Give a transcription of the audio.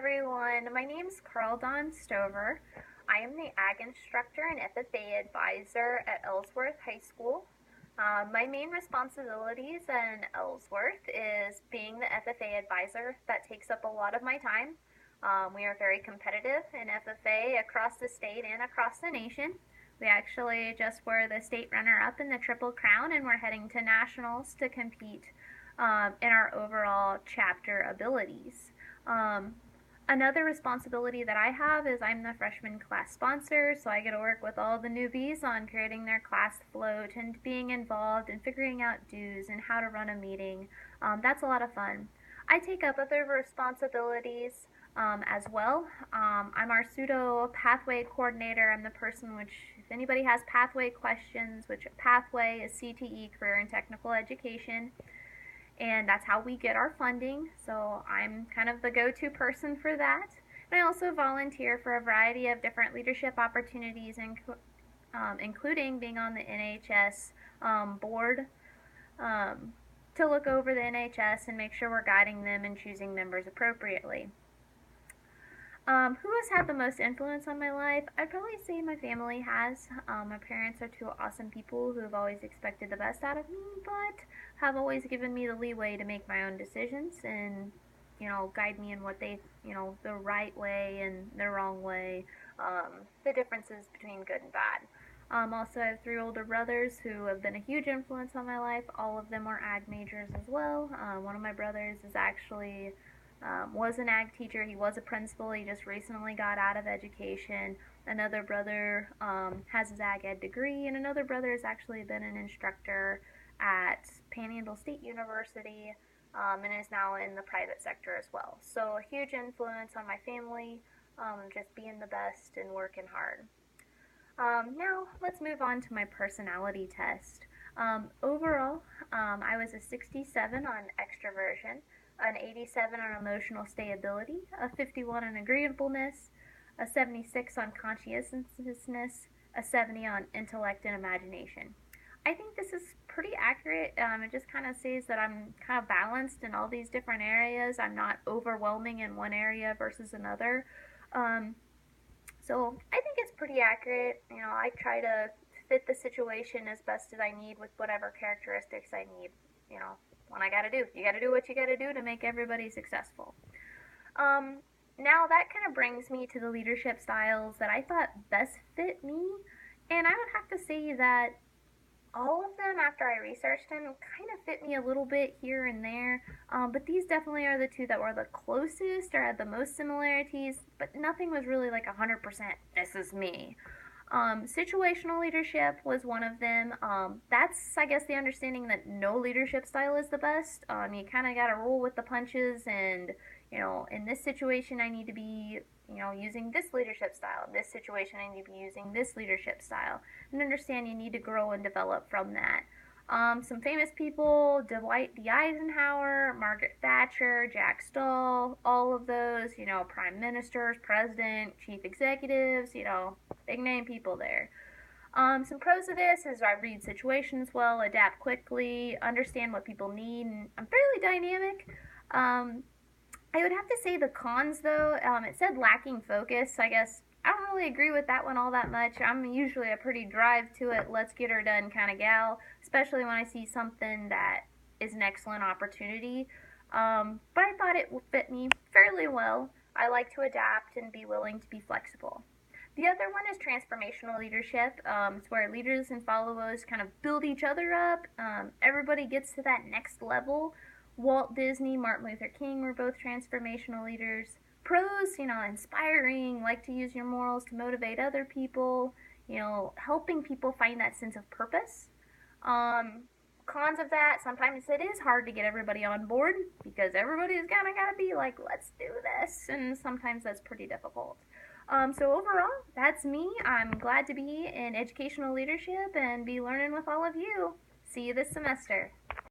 everyone. My name's Carl Dawn Stover. I am the Ag Instructor and FFA Advisor at Ellsworth High School. My main responsibilities in Ellsworth is being the FFA Advisor. That takes up a lot of my time. We are very competitive in FFA across the state and across the nation. We actually just were the state runner-up in the Triple Crown, and we're heading to nationals to compete in our overall chapter abilities. Another responsibility that I have is I'm the freshman class sponsor, so I get to work with all the newbies on creating their class float and being involved and figuring out dues and how to run a meeting. That's a lot of fun. I take up other responsibilities as well. I'm our pseudo pathway coordinator. I'm the person which, if anybody has pathway questions, which pathway is CTE, Career and Technical Education, and that's how we get our funding, so I'm kind of the go-to person for that. And I also volunteer for a variety of different leadership opportunities, including being on the NHS board to look over the NHS and make sure we're guiding them and choosing members appropriately. Who has had the most influence on my life? I'd probably say my family has. My parents are two awesome people who have always expected the best out of me, but have always given me the leeway to make my own decisions and, guide me in what they, the right way and the wrong way, the differences between good and bad. Also, I have three older brothers who have been a huge influence on my life. All of them are ag majors as well. One of my brothers is actually was an ag teacher. He was a principal. He just recently got out of education. Another brother has his ag ed degree, and another brother has actually been an instructor at Panhandle State University and is now in the private sector as well. So a huge influence on my family, just being the best and working hard. Now let's move on to my personality test. Overall, I was a 67 on extroversion, an 87 on emotional stability, a 51 on agreeableness, a 76 on conscientiousness, a 70 on intellect and imagination. I think this is pretty accurate. It just kind of says that I'm kind of balanced in all these different areas. I'm not overwhelming in one area versus another. So I think it's pretty accurate. I try to fit the situation as best as I need with whatever characteristics I need. What I gotta do. You gotta do what you gotta do to make everybody successful. Now that kind of brings me to the leadership styles that I thought best fit me, and I would have to say that all of them, after I researched them, kind of fit me a little bit here and there, but these definitely are the two that were the closest or had the most similarities, but nothing was really like 100% this is me. Situational leadership was one of them. That's, I guess, the understanding that no leadership style is the best. You kind of got to roll with the punches, and, in this situation I need to be, using this leadership style. In this situation I need to be using this leadership style. And understand you need to grow and develop from that. Some famous people: Dwight D. Eisenhower, Margaret Thatcher, Jack Stoll, all of those, prime ministers, president, chief executives, big name people there. Some pros of this is I read situations well, adapt quickly, understand what people need, and I'm fairly dynamic. I would have to say the cons, though, it said lacking focus. I guess I don't really agree with that one all that much. I'm usually a pretty drive to it, let's get her done kind of gal, especially when I see something that is an excellent opportunity. But I thought it would fit me fairly well. I like to adapt and be willing to be flexible. The other one is transformational leadership. It's where leaders and followers kind of build each other up. Everybody gets to that next level. Walt Disney, Martin Luther King were both transformational leaders. Pros, inspiring, like to use your morals to motivate other people, helping people find that sense of purpose. Cons of that, sometimes it is hard to get everybody on board because everybody's kind of got to be like, let's do this, and sometimes that's pretty difficult. So overall, that's me. I'm glad to be in educational leadership and be learning with all of you. See you this semester.